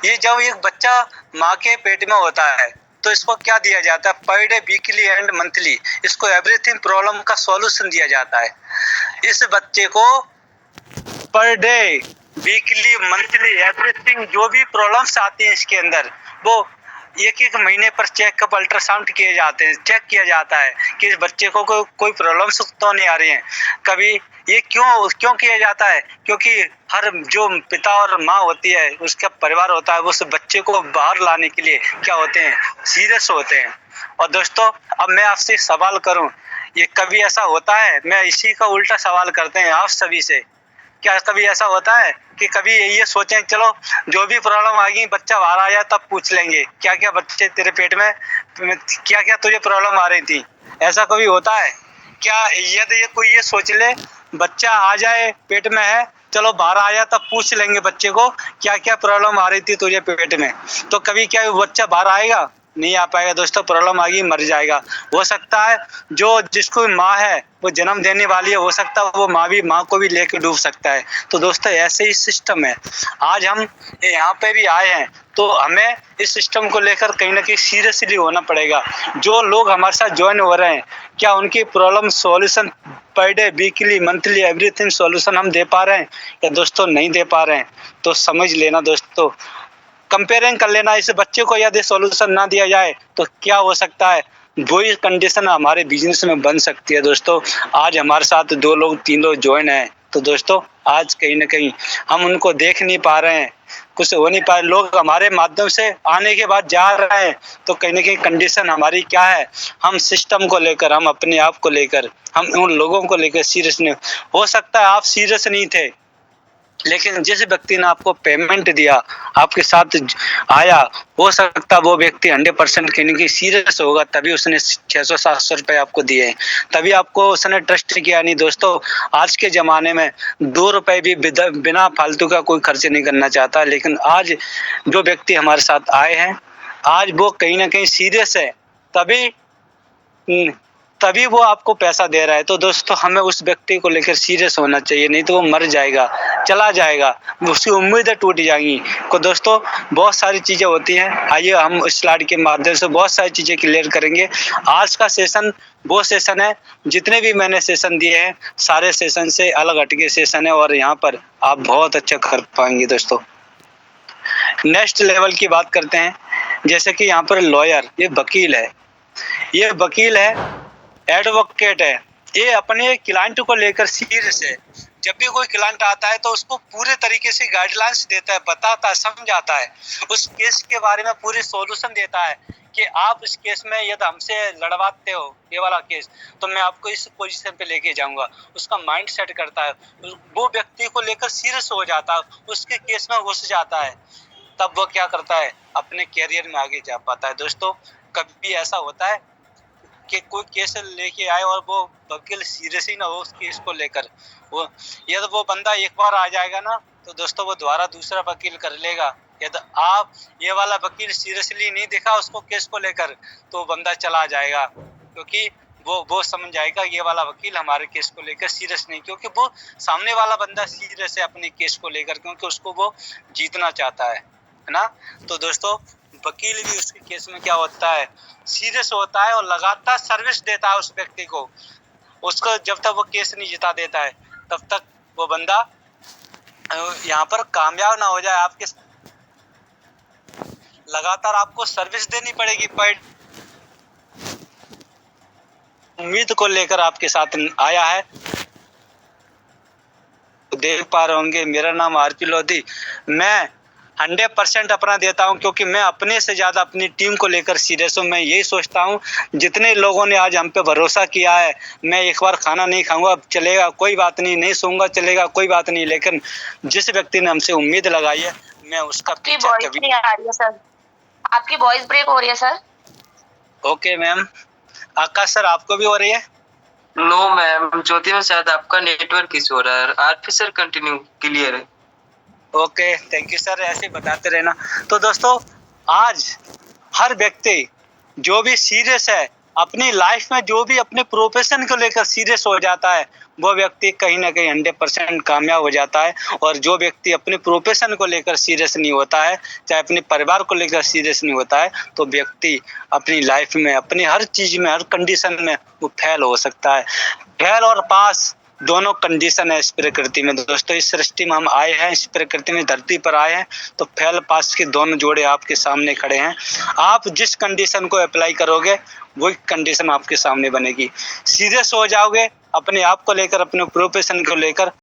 ये जब एक बच्चा माँ के पेट में होता है तो इसको क्या दिया जाता है, per day, weekly and monthly, इसको एवरीथिंग प्रॉब्लम का सॉल्यूशन दिया जाता है। इस बच्चे को per day, weekly, monthly, everything जो भी प्रॉब्लम्स आती हैं इसके अंदर, वो एक एक महीने पर चेकअप, अल्ट्रासाउंड किए जाते हैं, चेक किया जाता है कि इस बच्चे को कोई प्रॉब्लम्स तो नहीं आ रही हैं। कभी ये क्यों किया जाता है, क्योंकि हर जो पिता और माँ होती है, उसका परिवार होता है, उस बच्चे को बाहर लाने के लिए क्या होते हैं, सीरियस होते हैं। और दोस्तों, अब मैं आपसे सवाल करूं, ये कभी ऐसा होता है, मैं इसी का उल्टा सवाल करते हैं आप सभी से, क्या कभी ऐसा होता है कि कभी ये सोचें चलो जो भी प्रॉब्लम आ गई बच्चा बाहर आया तब पूछ लेंगे, क्या क्या बच्चे तेरे पेट में क्या क्या तुझे प्रॉब्लम आ रही थी, ऐसा कभी होता है क्या? यदि ये कोई ये सोच ले बच्चा आ जाए पेट में है, चलो बाहर आया तब पूछ लेंगे बच्चे को क्या क्या प्रॉब्लम आ रही थी तुझे पेट में, तो कभी क्या बच्चा बाहर आएगा? नहीं आ पाएगा दोस्तों, प्रॉब्लम आ गई मर जाएगा। हो सकता है जो जिसको माँ है वो जन्म देने वाली है, हो सकता है वो माँ को भी लेके डूब सकता है। तो दोस्तों ऐसे ही सिस्टम है। आज हम यहाँ पे भी आए हैं तो हमें इस सिस्टम को लेकर कहीं ना कहीं सीरियसली होना पड़ेगा। जो लोग हमारे साथ ज्वाइन हो रहे हैं, क्या उनकी problem solution per day, weekly, monthly, everything solution हम दे पा रहे हैं या दोस्तों नहीं दे पा रहे हैं? तो समझ लेना दोस्तों, कंपेयरिंग कर लेना, इस बच्चे को यदि सॉल्यूशन ना दिया जाए तो क्या हो सकता है, वही कंडीशन हमारे बिजनेस में बन सकती है। दोस्तों आज हमारे साथ 2 लोग 3 लोग ज्वाइन हैं, तो दोस्तों आज कहीं ना कहीं हम उनको देख नहीं पा रहे हैं, कुछ हो नहीं पा रहे, लोग हमारे माध्यम से आने के बाद जा रहे हैं, तो कहीं ना कहीं कंडीशन हमारी क्या है, हम सिस्टम को लेकर, हम अपने आप को लेकर, हम उन लोगों को लेकर सीरियस नहीं। हो सकता है आप सीरियस नहीं थे, लेकिन जिस व्यक्ति ने आपको पेमेंट दिया, आपके साथ आया, हो सकता है वो व्यक्ति 100% कहने की सीरियस होगा, तभी उसने 600-700 रुपए आपको दिए, तभी आपको उसने ट्रस्ट किया। नहीं दोस्तों, आज के ज़माने में 2 रुपए भी बिना फालतू का कोई खर्च नहीं करना चाहता, लेकिन आज जो व्यक्ति हमारे साथ आए हैं, आज वो कहीं ना कहीं सीरियस है, तभी तभी वो आपको पैसा दे रहा है। तो दोस्तों हमें उस व्यक्ति को लेकर सीरियस होना चाहिए, नहीं तो वो मर जाएगा, चला जाएगा, उसकी उम्मीदें टूट जाएंगी। तो दोस्तों बहुत सारी चीज़ें होती हैं, आइए हम इस स्लाइड के माध्यम से बहुत सारी चीज़ें क्लियर करेंगे। आज का सेशन वो सेशन है, जितने भी मैंने सेशन दिए हैं सारे सेशन से अलग हटके सेशन है, और यहाँ पर आप बहुत अच्छा कर पाएंगे। दोस्तों नेक्स्ट लेवल की बात करते हैं, जैसे कि यहाँ पर लॉयर, ये वकील है, ये वकील है, एडवोकेट है, ये अपने क्लाइंट को लेकर सीरियस है। जब भी कोई क्लाइंट आता है तो उसको पूरे तरीके से गाइडलाइंस देता है, बताता है, समझाता है, उस केस के बारे में पूरी सॉल्यूशन देता है कि आप इस केस में यदि हमसे लड़वाते हो ये वाला केस, तो मैं आपको इस पोजीशन पे लेके जाऊंगा। उसका माइंड सेट करता है, वो व्यक्ति को लेकर सीरियस हो जाता है, उसके केस में घुस जाता है, तब वो क्या करता है, अपने कैरियर में आगे जा पाता है। दोस्तों कभी ऐसा होता है कि कोई केस लेके आए और वो वकील सीरियस ही ना हो उस केस को लेकर, वो यदि वो बंदा एक बार आ जाएगा ना, तो दोस्तों वो दोबारा दूसरा वकील कर लेगा। यदि आप ये वाला वकील सीरियसली नहीं देखा उसको केस को लेकर, तो बंदा चला जाएगा, क्योंकि वो समझ जाएगा ये वाला वकील हमारे केस को लेकर सीरियस नहीं, क्योंकि वो सामने वाला बंदा सीरियस है अपने केस को लेकर, क्योंकि उसको वो जीतना चाहता है ना। तो दोस्तों वकील भी उसके केस में क्या होता है, सीरियस होता है और लगातार सर्विस देता है उस व्यक्ति को। उसको जब तक वो केस नहीं जिता देता है तब तक वो बंदा यहाँ पर कामयाब ना हो जाए। आपके लगातार आपको सर्विस देनी पड़ेगी, पर उम्मीद को लेकर आपके साथ आया है। देख पा रहे होंगे मेरा नाम आरपी लोधी, मैं 100% अपना देता हूं, क्योंकि मैं अपने से ज़्यादा अपनी टीम को लेकर सीरियस हूं। मैं यही सोचता हूं, जितने लोगों ने आज हम पे भरोसा किया है, मैं एक बार खाना नहीं खाऊंगा चलेगा कोई बात नहीं, नहीं सोऊंगा चलेगा कोई बात नहीं, लेकिन जिस व्यक्ति ने हमसे उम्मीद लगाई है मैं उसका पीछा कभी नहीं आ रही है सर, आपकी वॉइस ब्रेक हो रही है sir. Okay ma'am. Akash sir आपको भी हो रही है? नो मैम, ज्योति में शायद आपका नेटवर्क इशू हो रहा है। आरपी सर कंटिन्यू, क्लियर है। ओके थैंक यू सर, ऐसे बताते रहना। तो दोस्तों आज हर व्यक्ति जो भी सीरियस है अपनी लाइफ में जो भी अपने प्रोफेशन को लेकर सीरियस हो जाता है वो व्यक्ति कहीं ना कहीं 100% कामयाब हो जाता है। और जो व्यक्ति अपने प्रोफेशन को लेकर सीरियस नहीं होता है, चाहे अपने परिवार को लेकर सीरियस नहीं होता है, तो व्यक्ति अपनी लाइफ में अपनी हर चीज में हर कंडीशन में वो फेल हो सकता है। फेल और पास दोनों कंडीशन है इस प्रकृति में दोस्तों। इस सृष्टि में हम आए हैं, इस प्रकृति में धरती पर आए हैं, तो फेल पास के दोनों जोड़े आपके सामने खड़े हैं। आप जिस कंडीशन को अप्लाई करोगे वही कंडीशन आपके सामने बनेगी। सीरियस हो जाओगे अपने आप को लेकर, अपने प्रोफेशन को लेकर,